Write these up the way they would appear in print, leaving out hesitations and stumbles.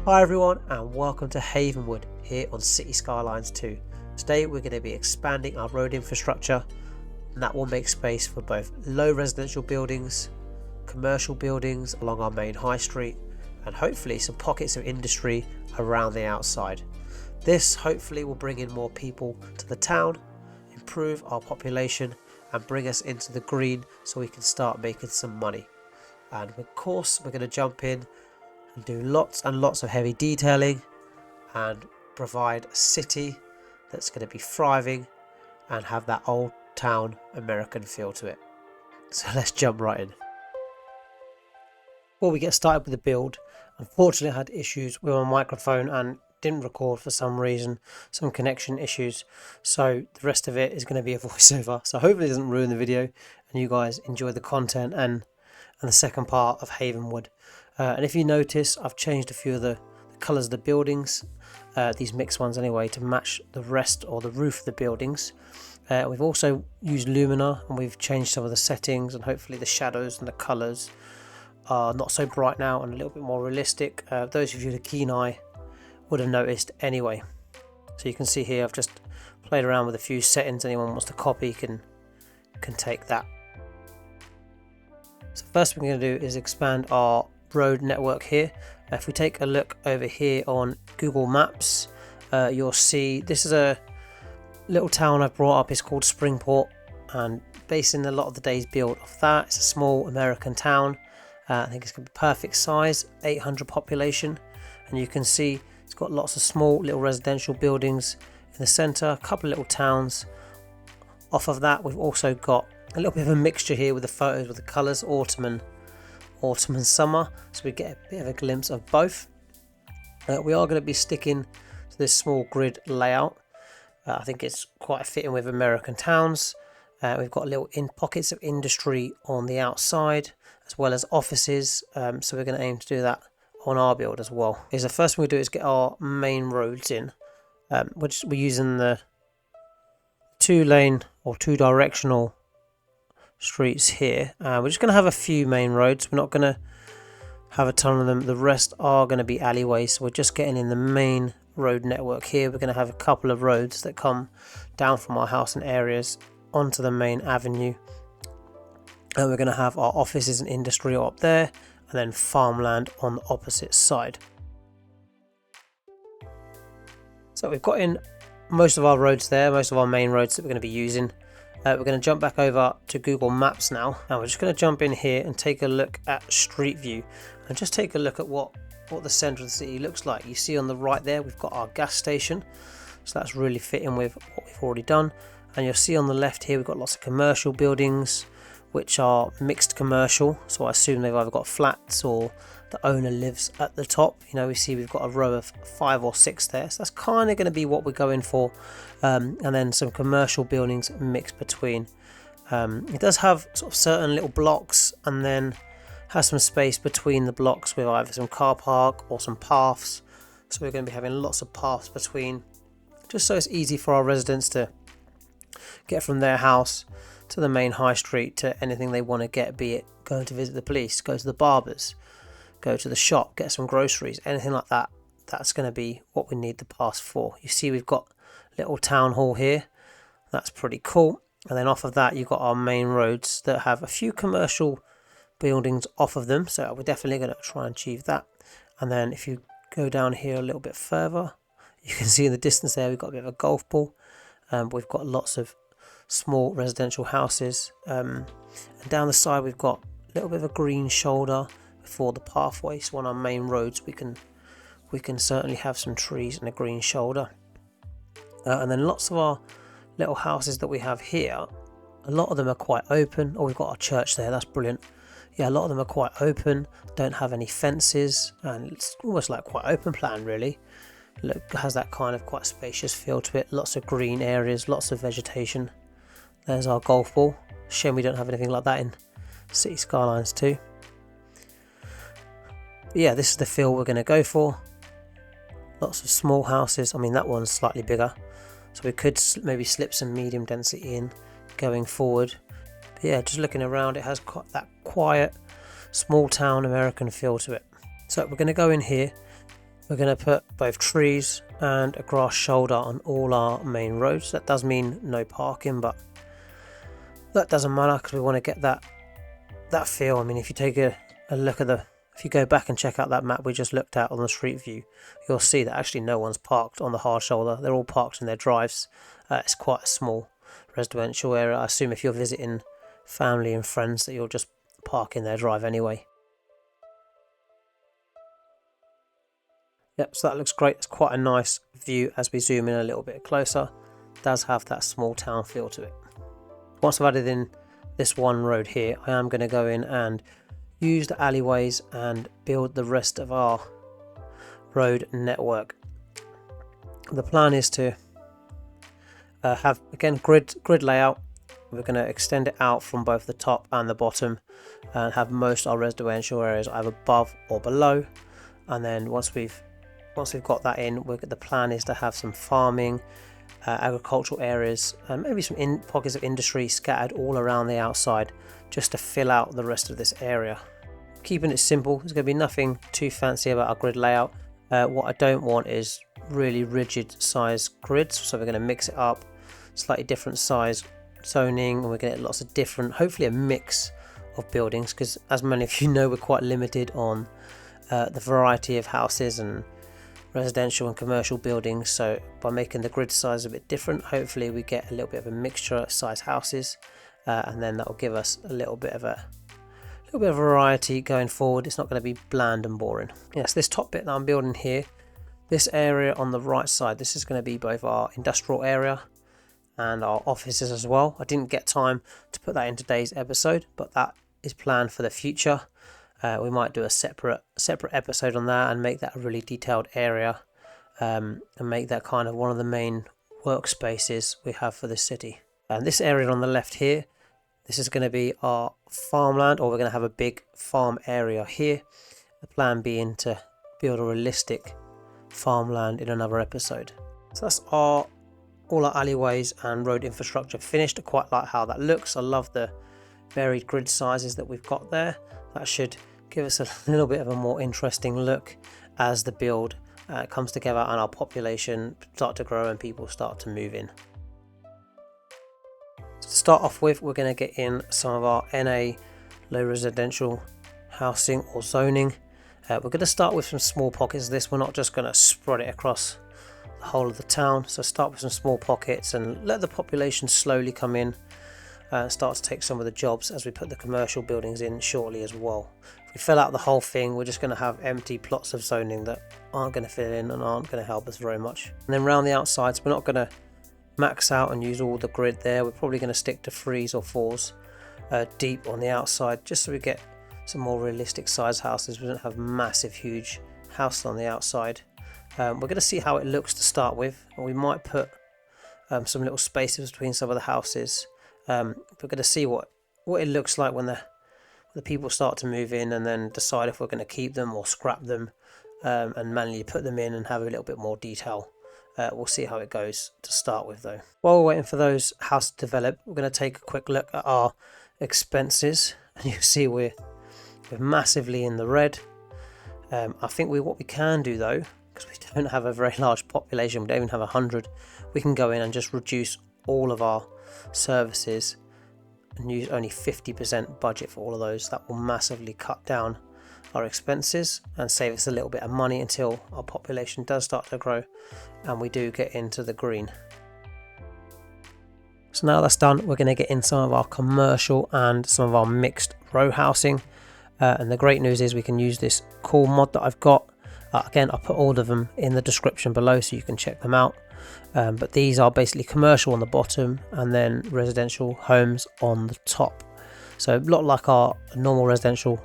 Hi everyone and welcome to Havenwood here on City Skylines 2. Today we're going to be expanding our road infrastructure, and that will make space for both low residential buildings, commercial buildings along our main high street, and hopefully some pockets of industry around the outside. This hopefully will bring in more people to the town, improve our population and bring us into the green so we can start making some money. And of course we're going to jump in and do lots and lots of heavy detailing and provide a city that's going to be thriving and have that old town American feel to it. So let's jump right in. Before we get started with the build, unfortunately I had issues with my microphone and didn't record for some reason, some connection issues, so the rest of it is going to be a voiceover, so hopefully it doesn't ruin the video and you guys enjoy the content and the second part of Havenwood. And if you notice, I've changed a few of the colours of the buildings, these mixed ones anyway, to match the rest or the roof of the buildings. We've also used Lumina and we've changed some of the settings, and hopefully the shadows and the colours are not so bright now and a little bit more realistic. Those of you with a keen eye would have noticed anyway. So you can see here I've just played around with a few settings. Anyone wants to copy can take that. So first we're going to do is expand our road network here. If we take a look over here on Google Maps, you'll see this is a little town I've brought up. It's called Springport, and basing a lot of the day's build off that. It's a small American town. I think it's going to be perfect size, 800 population, and you can see it's got lots of small little residential buildings in the centre, a couple of little towns. Off of that we've also got a little bit of a mixture here with the photos with the colours, autumn and summer, so we get a bit of a glimpse of both. We are going to be sticking to this small grid layout. I think it's quite fitting with American towns. We've got little pockets of industry on the outside as well as offices, so we're going to aim to do that on our build as well. The first thing we do is get our main roads in, which we're using the 2-lane or 2-directional streets here. We're just going to have a few main roads. We're not going to have a ton of them. The rest are going to be alleyways, so we're just getting in the main road network here. We're going to have a couple of roads that come down from our house and areas onto the main avenue, and we're going to have our offices and industry up there and then farmland on the opposite side. So we've got in most of our roads there, most of our main roads that we're going to be using. We're going to jump back over to Google Maps now, and we're just going to jump in here and take a look at Street View and just take a look at what the centre of the city looks like. You see on the right there we've got our gas station, so that's really fitting with what we've already done. And you'll see on the left here we've got lots of commercial buildings which are mixed commercial, so I assume they've either got flats or the owner lives at the top. You know, we see we've got a row of 5 or 6 there, so that's kind of going to be what we're going for. And then some commercial buildings mixed between. It does have sort of certain little blocks, and then has some space between the blocks with either some car park or some paths, so we're going to be having lots of paths between, just so it's easy for our residents to get from their house to the main high street to anything they want to get, be it going to visit the police, go to the barbers, go to the shop, get some groceries, anything like that. That's going to be what we need the paths for. You see we've got a little town hall here, that's pretty cool. And then off of that you've got our main roads that have a few commercial buildings off of them, so we're definitely going to try and achieve that. And then if you go down here a little bit further, you can see in the distance there we've got a bit of a golf ball. We've got lots of small residential houses, and down the side we've got a little bit of a green shoulder before the pathway, so on our main roads we can certainly have some trees and a green shoulder. And then lots of our little houses that we have here, a lot of them are quite open. Oh, we've got our church there, that's brilliant. Yeah, a lot of them are quite open, don't have any fences, and it's almost like quite open plan really. Look, has that kind of quite spacious feel to it, lots of green areas, lots of vegetation. There's our golf ball. Shame we don't have anything like that in City Skylines 2. But yeah, this is the feel we're going to go for. Lots of small houses. I mean, that one's slightly bigger, so we could maybe slip some medium density in going forward. But yeah, just looking around, it has quite that quiet, small town American feel to it. So we're going to go in here We're going to put both trees and a grass shoulder on all our main roads. That does mean no parking, but that doesn't matter because we want to get that feel. I mean, if you take a look at if you go back and check out that map we just looked at on the street view, you'll see that actually no one's parked on the hard shoulder. They're all parked in their drives. It's quite a small residential area. I assume if you're visiting family and friends that you'll just park in their drive anyway. Yep, so that looks great. It's quite a nice view as we zoom in a little bit closer. It does have that small town feel to it. Once I've added in this one road here, I am going to go in and use the alleyways and build the rest of our road network. The plan is to have, again, grid layout. We're going to extend it out from both the top and the bottom and have most of our residential areas either above or below. And then once we've got that in, the plan is to have some farming, agricultural areas, and maybe some pockets of industry scattered all around the outside just to fill out the rest of this area. Keeping it simple, there's going to be nothing too fancy about our grid layout. What I don't want is really rigid size grids, so we're going to mix it up, slightly different size zoning, and we're going to get lots of different, hopefully a mix of buildings, because as many of you know, we're quite limited on the variety of houses and residential and commercial buildings. So by making the grid size a bit different, hopefully we get a little bit of a mixture of size houses, and then that will give us a little bit of variety going forward. It's not going to be bland and boring. Yes, this top bit that I'm building here, this area on the right side, this is going to be both our industrial area and our offices as well. I didn't get time to put that in today's episode, but that is planned for the future. We might do a separate episode on that and make that a really detailed area, and make that kind of one of the main workspaces we have for this city. And this area on the left here, this is going to be our farmland, or we're going to have a big farm area here. The plan being to build a realistic farmland in another episode. So that's all our alleyways and road infrastructure finished. I quite like how that looks. I love the varied grid sizes that we've got there. That should give us a little bit of a more interesting look as the build comes together and our population start to grow and people start to move in. To start off with, we're going to get in some of our NA low residential housing or zoning. We're going to start with some small pockets of this. We're not just going to spread it across the whole of the town. So start with some small pockets and let the population slowly come in. Start to take some of the jobs as we put the commercial buildings in shortly as well. If we fill out the whole thing, we're just going to have empty plots of zoning that aren't going to fill in and aren't going to help us very much. And then around the outsides, we're not going to max out and use all the grid there. We're probably going to stick to 3s or 4s deep on the outside, just so we get some more realistic size houses. We don't have massive huge houses on the outside. We're going to see how it looks to start with, and we might put some little spaces between some of the houses. We're going to see what it looks like when the people start to move in, and then decide if we're going to keep them or scrap them, and manually put them in and have a little bit more detail. We'll see how it goes to start with though. While we're waiting for those houses to develop, we're going to take a quick look at our expenses, and you see we're massively in the red. I think what we can do though, because we don't have a very large population, we don't even have 100, we can go in and just reduce all of our services and use only 50% budget for all of those. That will massively cut down our expenses and save us a little bit of money until our population does start to grow and we do get into the green. So now that's done, we're going to get in some of our commercial and some of our mixed row housing, and the great news is we can use this cool mod that I've got. Again, I'll put all of them in the description below so you can check them out. But these are basically commercial on the bottom and then residential homes on the top. So a lot like our normal residential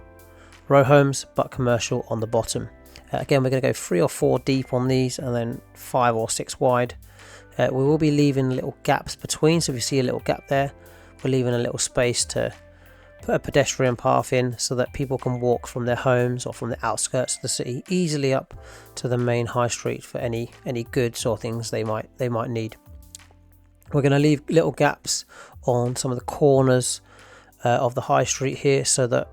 row homes, but commercial on the bottom. Again, we're going to go 3 or 4 deep on these and then 5 or 6 wide. We will be leaving little gaps between, so if you see a little gap there, we're leaving a little space to put a pedestrian path in so that people can walk from their homes or from the outskirts of the city easily up to the main high street for any goods or things they might need. We're going to leave little gaps on some of the corners of the high street here so that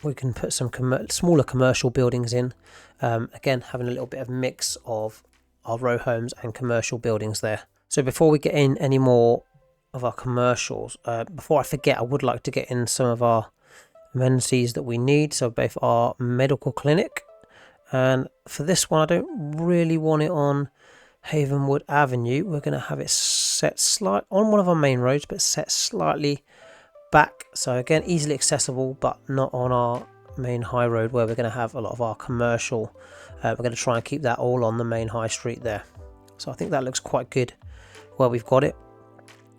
we can put some smaller commercial buildings in. Again, having a little bit of mix of our row homes and commercial buildings there. So before we get in any more of our commercials, before I forget, I would like to get in some of our amenities that we need. So both our medical clinic, and for this one I don't really want it on Havenwood Avenue. We're going to have it set on one of our main roads, but set slightly back, so again easily accessible, but not on our main high road where we're going to have a lot of our commercial. We're going to try and keep that all on the main high street there. So I think that looks quite good where we've got it.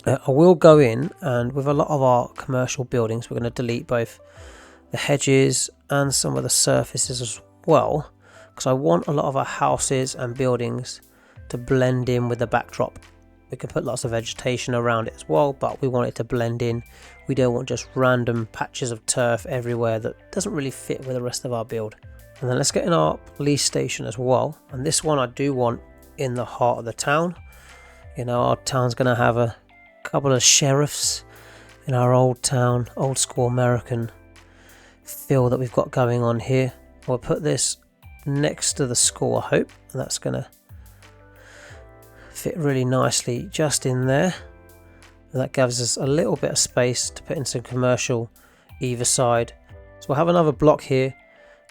I will go in, and with a lot of our commercial buildings we're going to delete both the hedges and some of the surfaces as well, because I want a lot of our houses and buildings to blend in with the backdrop. We can put lots of vegetation around it as well, but we want it to blend in. We don't want just random patches of turf everywhere that doesn't really fit with the rest of our build. And then let's get in our police station as well. And this one I do want in the heart of the town. You know, our town's going to have a couple of sheriffs in our old town, old school American feel that we've got going on here. We'll put this next to the school, I hope, and that's going to fit really nicely just in there. And that gives us a little bit of space to put in some commercial either side. So we'll have another block here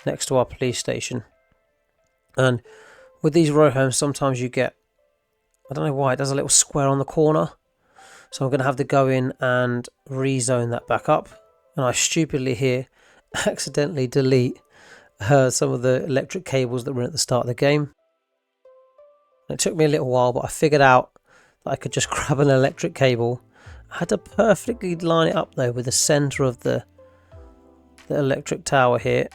next to our police station. And with these row homes, sometimes you get, I don't know why, it does a little square on the corner. So I'm going to have to go in and rezone that back up. And I stupidly here accidentally delete some of the electric cables that were at the start of the game. It took me a little while, but I figured out that I could just grab an electric cable. I had to perfectly line it up though with the centre of the electric tower here.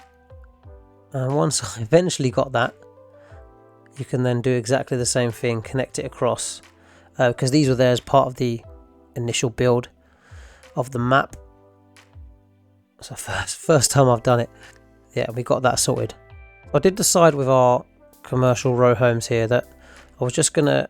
And once I eventually got that, you can then do exactly the same thing, connect it across, because these were there as part of the initial build of the map. So first time I've done it. Yeah, we got that sorted. I did decide with our commercial row homes here that I was just going to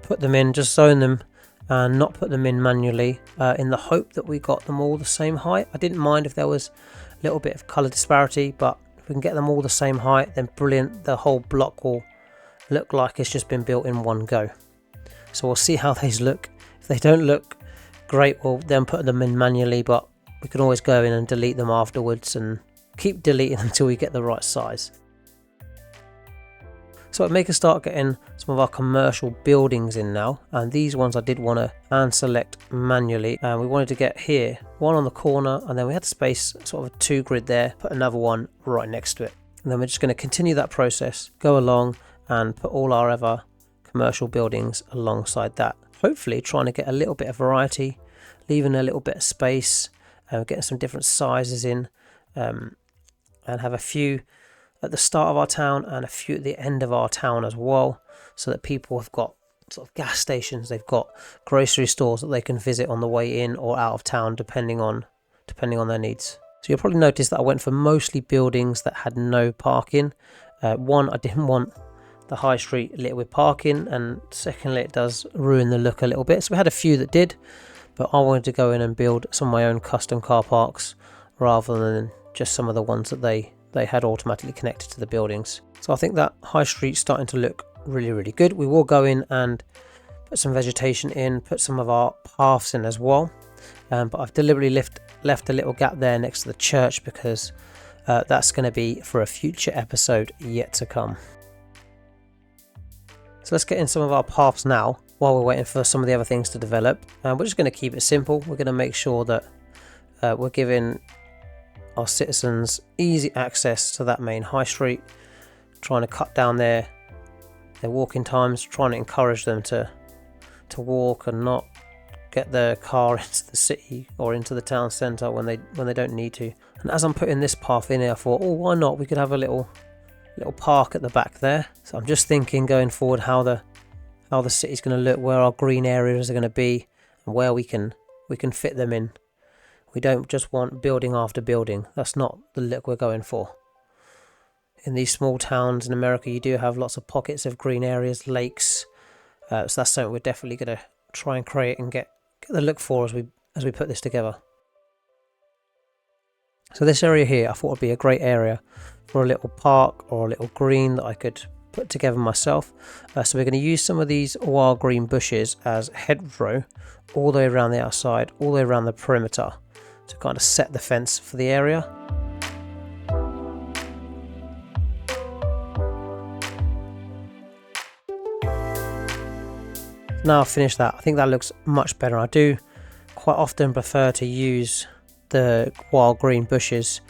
put them in, just zone them and not put them in manually, in the hope that we got them all the same height. I didn't mind if there was a little bit of colour disparity, but if we can get them all the same height, then brilliant. The whole block will look like it's just been built in one go. So we'll see how these look. If they don't look great, we'll then put them in manually, but we can always go in and delete them afterwards and keep deleting them until we get the right size. So I'll make a start getting some of our commercial buildings in now, and these ones I did want to hand select manually, and we wanted to get here one on the corner, and then we had space, sort of a 2 grid there, put another one right next to it, and then we're just going to continue that process, go along and put all our other commercial buildings alongside that, hopefully trying to get a little bit of variety, leaving a little bit of space, and getting some different sizes in, and have a few at the start of our town and a few at the end of our town as well, so that people have got sort of gas stations, they've got grocery stores that they can visit on the way in or out of town, depending on their needs. So you'll probably notice that I went for mostly buildings that had no parking. One, I didn't want the high street lit with parking, and secondly, it does ruin the look a little bit. So we had a few that did, but I wanted to go in and build some of my own custom car parks rather than just some of the ones that they had automatically connected to the buildings. So I think that high street's starting to look really, really good. We will go in and put some vegetation in, put some of our paths in as well. But I've deliberately left a little gap there next to the church because that's going to be for a future episode yet to come. So let's get in some of our paths now while we're waiting for some of the other things to develop. We're just going to keep it simple. We're going to make sure that we're giving our citizens easy access to that main high street, trying to cut down their walking times, trying to encourage them to walk and not get their car into the city or into the town centre when they don't need to. And as I'm putting this path in here, I thought, oh, why not? We could have a little park at the back there. So I'm just thinking going forward how the city's going to look, where our green areas are going to be, and where we can fit them in. We don't just want building after building. That's not the look we're going for. In these small towns in America, you do have lots of pockets of green areas, lakes. So that's something we're definitely going to try and create and get the look for as we put this together. So this area here I thought would be a great area for a little park or a little green that I could put together myself. So we're going to use some of these wild green bushes as hedgerow all the way around the outside, all the way around the perimeter, to kind of set the fence for the area. Now I've finished that, I think that looks much better. I do quite often prefer to use the wild green bushes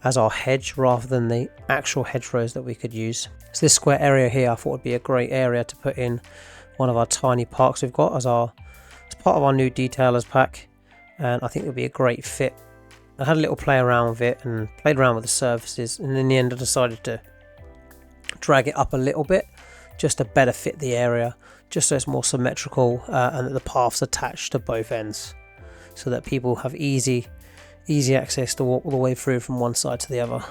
as our hedge rather than the actual hedgerows that we could use. So this square area here I thought would be a great area to put in one of our tiny parks we've got as part of our new detailers pack, and I think it would be a great fit. I had a little play around with it and played around with the surfaces, and in the end I decided to drag it up a little bit just to better fit the area, just so it's more symmetrical and that the path's attached to both ends, so that people have easy access to walk all the way through from one side to the other.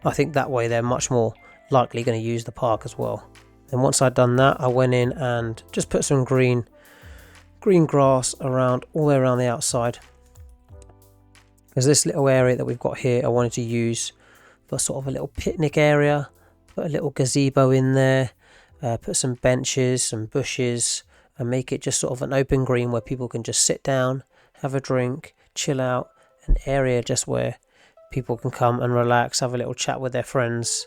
I think that way they're much more likely going to use the park as well. And once I'd done that, I went in and just put some green grass around all the way around the outside. There's this little area that we've got here I wanted to use for sort of a little picnic area, put a little gazebo in there, put some benches, some bushes, and make it just sort of an open green where people can just sit down, have a drink, chill out, an area just where people can come and relax, have a little chat with their friends,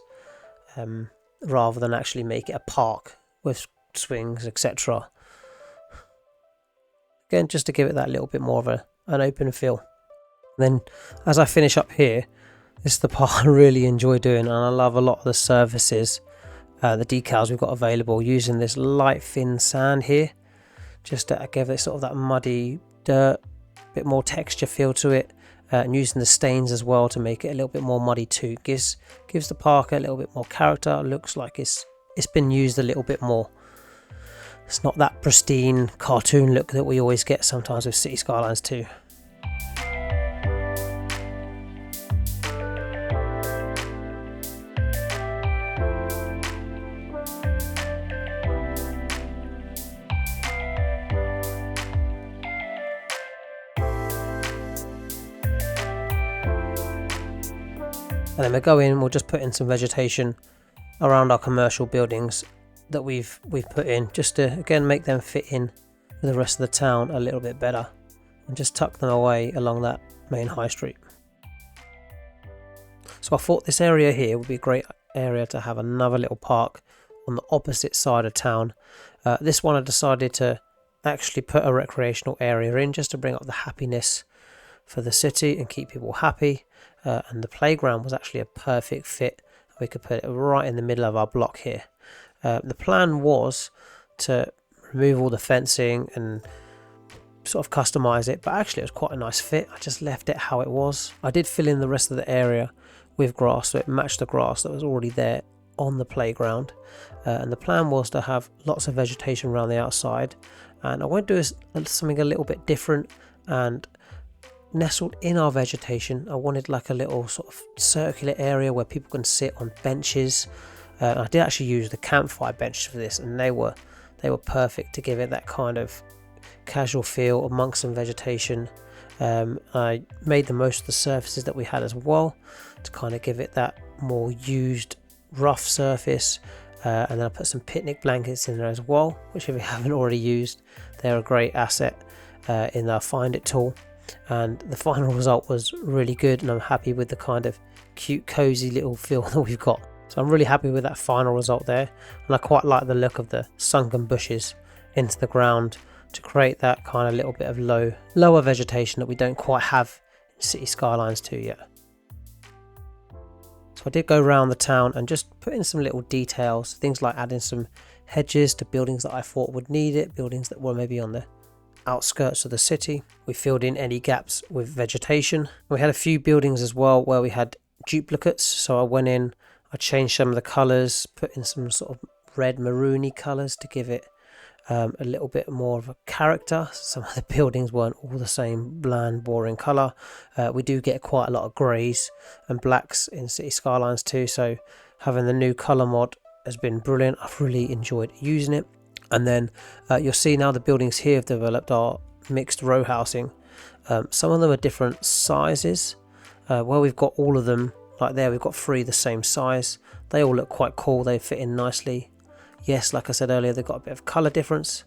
rather than actually make it a park with swings, etc. Again, just to give it that little bit more of an open feel. Then as I finish up here, this is the part I really enjoy doing, and I love a lot of the surfaces, the decals we've got available, using this light thin sand here just to give it sort of that muddy dirt, bit more texture feel to it, and using the stains as well to make it a little bit more muddy too. Gives the park a little bit more character. Looks like it's been used a little bit more. It's not that pristine cartoon look that we always get sometimes with City Skylines 2. And then we go in, we'll just put in some vegetation around our commercial buildings that we've put in, just to again make them fit in with the rest of the town a little bit better, and just tuck them away along that main high street. So I thought this area here would be a great area to have another little park on the opposite side of town. This one I decided to actually put a recreational area in, just to bring up the happiness for the city and keep people happy. And the playground was actually a perfect fit. We could put it right in the middle of our block here. The plan was to remove all the fencing and sort of customize it, but actually it was quite a nice fit. I just left it how it was. I did fill in the rest of the area with grass, so it matched the grass that was already there on the playground. And the plan was to have lots of vegetation around the outside, and I went to do something a little bit different, and nestled in our vegetation I wanted like a little sort of circular area where people can sit on benches. I did actually use the campfire benches for this, and they were perfect to give it that kind of casual feel amongst some vegetation. I made the most of the surfaces that we had as well to kind of give it that more used rough surface, and then I put some picnic blankets in there as well, which if you haven't already used, they're a great asset in our Find It tool. And the final result was really good, and I'm happy with the kind of cute cozy little feel that we've got. So I'm really happy with that final result there, and I quite like the look of the sunken bushes into the ground to create that kind of little bit of lower vegetation that we don't quite have in City Skylines 2 yet. So I did go around the town and just put in some little details, things like adding some hedges to buildings that I thought would need it, buildings that were maybe on the outskirts of the city. We filled in any gaps with vegetation. We had a few buildings as well where we had duplicates, so I went in, I changed some of the colours, put in some sort of red maroony colours to give it a little bit more of a character. Some of the buildings weren't all the same bland boring colour. We do get quite a lot of greys and blacks in City Skylines 2, so having the new colour mod has been brilliant. I've really enjoyed using it. And then you'll see now the buildings here have developed our mixed row housing. Some of them are different sizes, where we've got all of them, like there we've got 3 the same size. They all look quite cool, they fit in nicely. Yes, like I said earlier, they've got a bit of colour difference,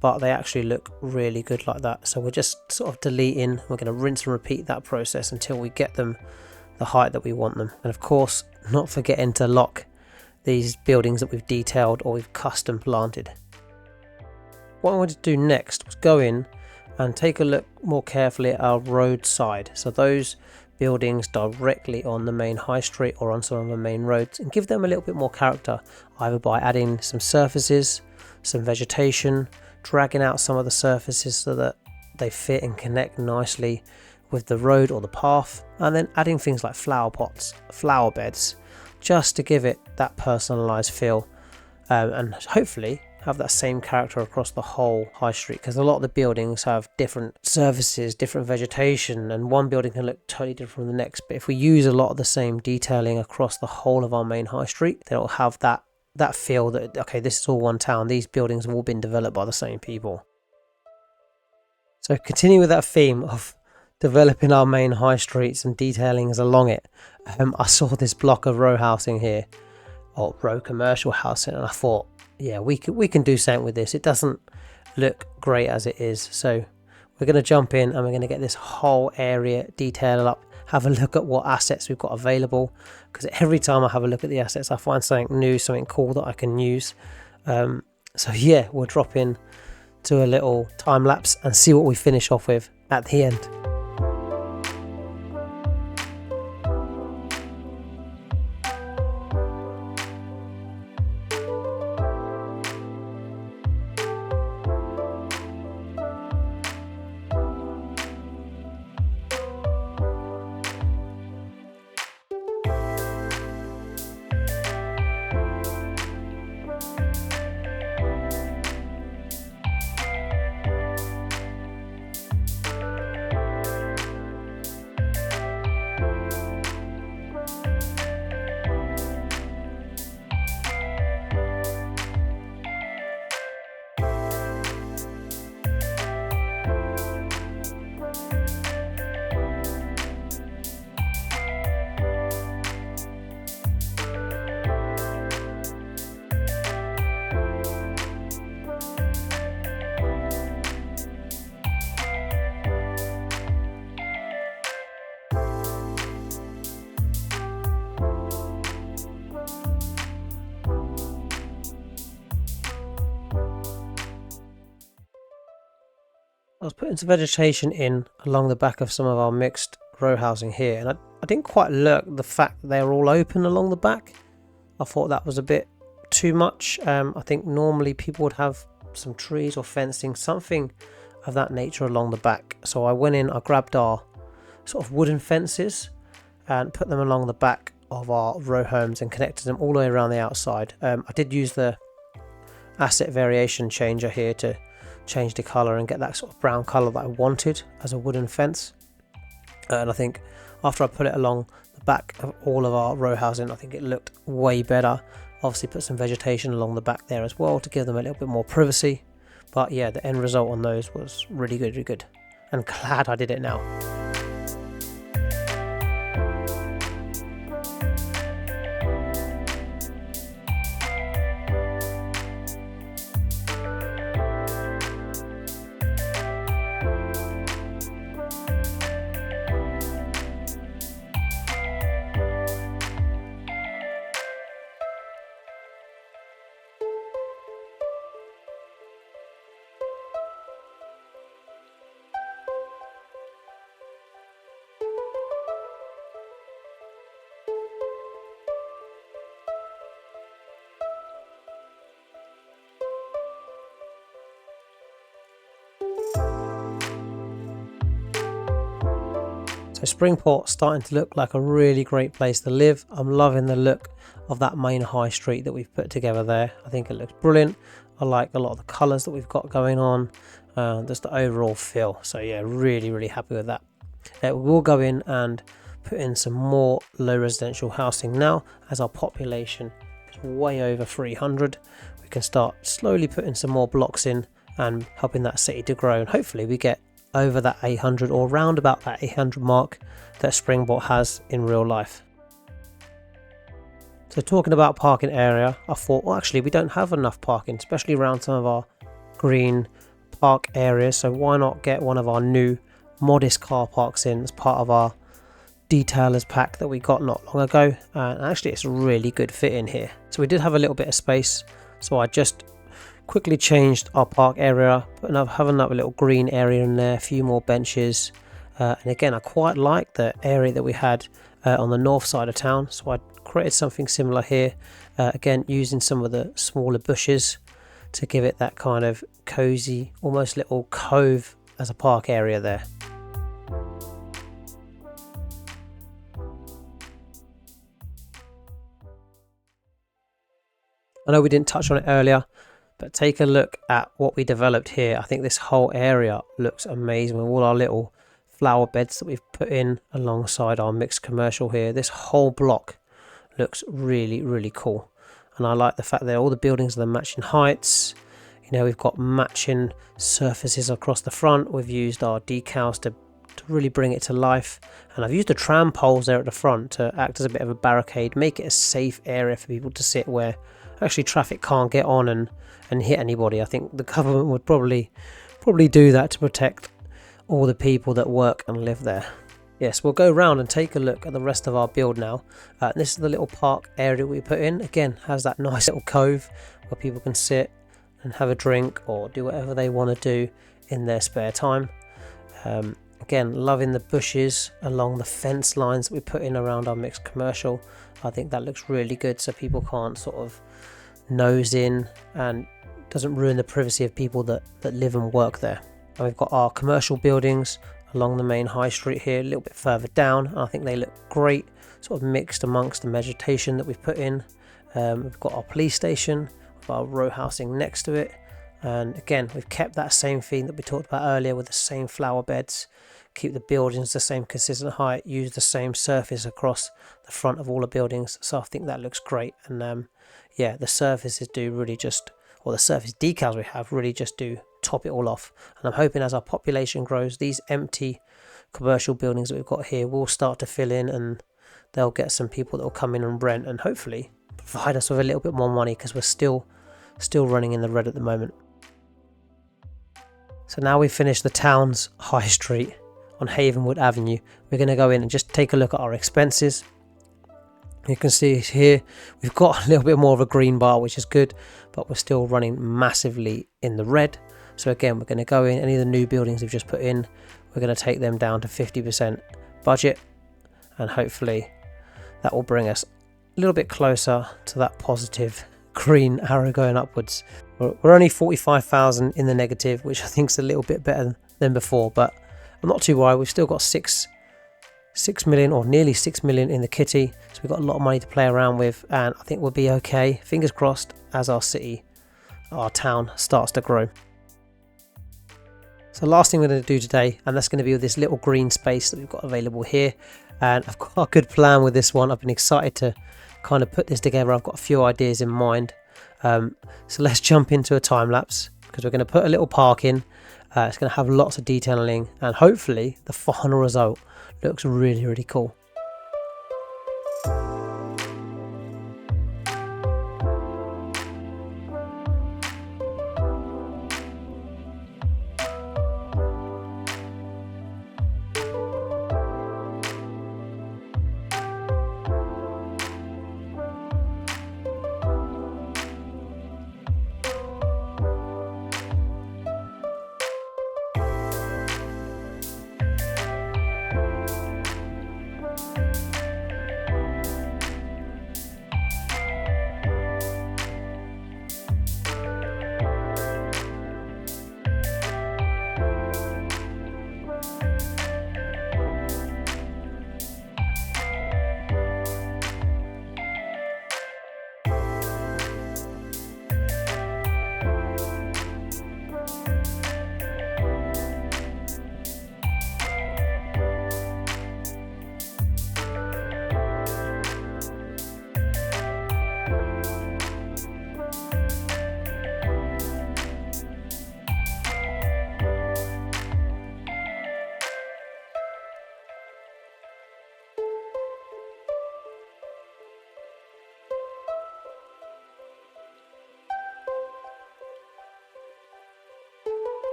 but they actually look really good like that. So we're just sort of deleting, we're going to rinse and repeat that process until we get them the height that we want them. And of course, not forgetting to lock these buildings that we've detailed or we've custom planted. What I wanted to do next was go in and take a look more carefully at our road side. So those buildings directly on the main high street or on some of the main roads, and give them a little bit more character, either by adding some surfaces, some vegetation, dragging out some of the surfaces so that they fit and connect nicely with the road or the path, and then adding things like flower pots, flower beds, just to give it that personalized feel, and hopefully have that same character across the whole high street, because a lot of the buildings have different services, different vegetation, and one building can look totally different from the next. But if we use a lot of the same detailing across the whole of our main high street, then it'll have that feel that, okay, this is all one town, these buildings have all been developed by the same people. So continue with that theme of developing our main high streets and detailings along it. I saw this block of row housing here, or row commercial housing, and I thought, yeah, we can do something with this. It doesn't look great as it is, so we're going to jump in and we're going to get this whole area detailed up, have a look at what assets we've got available, because every time I have a look at the assets I find something new, something cool that I can use. So yeah, we'll drop in to a little time lapse and see what we finish off with at the end. I was putting some vegetation in along the back of some of our mixed row housing here, and I didn't quite look the fact that they were all open along the back. I thought that was a bit too much. I think normally people would have some trees or fencing, something of that nature along the back. So I went in, I grabbed our sort of wooden fences and put them along the back of our row homes and connected them all the way around the outside. I did use the asset variation changer here to change the colour and get that sort of brown colour that I wanted as a wooden fence. And I think after I put it along the back of all of our row housing, I think it looked way better. Obviously put some vegetation along the back there as well to give them a little bit more privacy. But yeah, the end result on those was really good, really good. And glad I did it now. So Springport starting to look like a really great place to live. I'm loving the look of that main high street that we've put together there. I think it looks brilliant. I like a lot of the colours that we've got going on, just the overall feel. So yeah, really happy with that. We'll go in and put in some more low residential housing now. As our population is way over 300, we can start slowly putting some more blocks in and helping that city to grow, and hopefully we get over that 800 or round about that 800 mark that Springbok has in real life. So talking about parking area, I thought, well, actually we don't have enough parking, especially around some of our green park areas, so why not get one of our new modest car parks in as part of our detailers pack that we got not long ago. And actually it's a really good fit in here. So we did have a little bit of space, so I just quickly changed our park area, have another little green area in there, a few more benches, and again I quite like the area that we had on the north side of town, so I created something similar here, again using some of the smaller bushes to give it that kind of cozy, almost little cove as a park area there. I know we didn't touch on it earlier, but take a look at what we developed here. I think this whole area looks amazing with all our little flower beds that we've put in alongside our mixed commercial here. This whole block looks really, really cool. And I like the fact that all the buildings are the matching heights. You know, we've got matching surfaces across the front. We've used our decals to really bring it to life. And I've used the tram poles there at the front to act as a bit of a barricade, make it a safe area for people to sit where actually traffic can't get on and hit anybody. I think the government would probably do that to protect all the people that work and live there. Yes, we'll go around and take a look at the rest of our build now. This is the little park area we put in. Again, has that nice little cove where people can sit and have a drink or do whatever they want to do in their spare time. Again, loving the bushes along the fence lines that we put in around our mixed commercial. I think that looks really good so people can't sort of nose in and doesn't ruin the privacy of people that live and work there. And we've got our commercial buildings along the main high street here, a little bit further down. And I think they look great, sort of mixed amongst the vegetation that we've put in. We've got our police station with our row housing next to it. And again, we've kept that same theme that we talked about earlier with the same flower beds. Keep the buildings the same consistent height, use the same surface across the front of all the buildings. So I think that looks great. And yeah, the surfaces do really just, or the surface decals we have really just do top it all off. And I'm hoping as our population grows, these empty commercial buildings that we've got here will start to fill in, and they'll get some people that will come in and rent and hopefully provide us with a little bit more money, because we're still running in the red at the moment. So now we've finished the town's high street on Havenwood Avenue. We're going to go in and just take a look at our expenses. You can see here we've got a little bit more of a green bar, which is good, but we're still running massively in the red. So again, we're going to go in, any of the new buildings we've just put in, we're going to take them down to 50% budget, and hopefully that will bring us a little bit closer to that positive green arrow going upwards. We're only 45,000 in the negative, which I think is a little bit better than before, but I'm not too worried. We've still got 6 million or nearly 6 million in the kitty, so we've got a lot of money to play around with, and I think we'll be okay, fingers crossed, as our city, our town starts to grow. So last thing we're going to do today, and that's going to be with this little green space that we've got available here, and I've got a good plan with this one. I've been excited to kind of put this together. I've got a few ideas in mind, so let's jump into a time lapse, because we're going to put a little park in. It's going to have lots of detailing, and hopefully the final result looks really, really cool.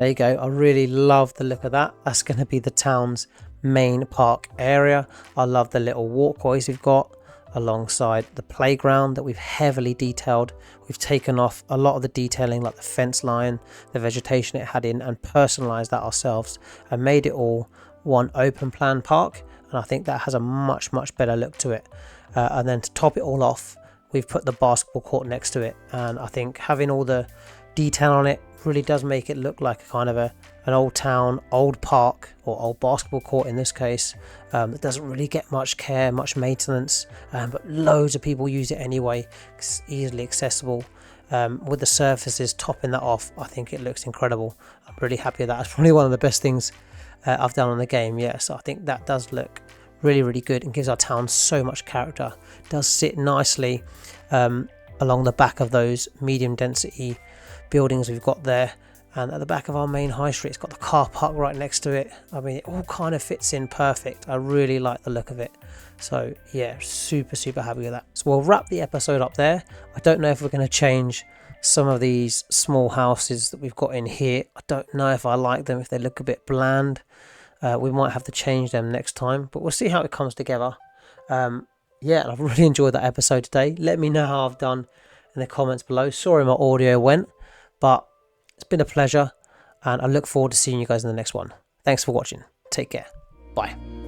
There you go. I really love the look of that. That's going to be the town's main park area. I love the little walkways we've got alongside the playground that we've heavily detailed. We've taken off a lot of the detailing, like the fence line, the vegetation it had in, and personalized that ourselves and made it all one open plan park. And I think that has a much better look to it. And then to top it all off, we've put the basketball court next to it, and I think having all the detail on it really does make it look like a kind of an old town, old park, or old basketball court in this case. That doesn't really get much care, much maintenance, but loads of people use it anyway. It's easily accessible. With the surfaces topping that off, I think it looks incredible. I'm really happy with that. It's probably one of the best things I've done on the game. Yeah, so I think that does look really good and gives our town so much character. It does sit nicely along the back of those medium density buildings we've got there, and at the back of our main high street, it's got the car park right next to it. I mean, it all kind of fits in perfect. I really like the look of it. So yeah, super happy with that. So we'll wrap the episode up there. I don't know if we're going to change some of these small houses that we've got in here. I don't know if I like them, if they look a bit bland. We might have to change them next time, but we'll see how it comes together. Yeah, I've really enjoyed that episode today. Let me know how I've done in the comments below. Sorry my audio went, but it's been a pleasure, and I look forward to seeing you guys in the next one. Thanks for watching. Take care. Bye.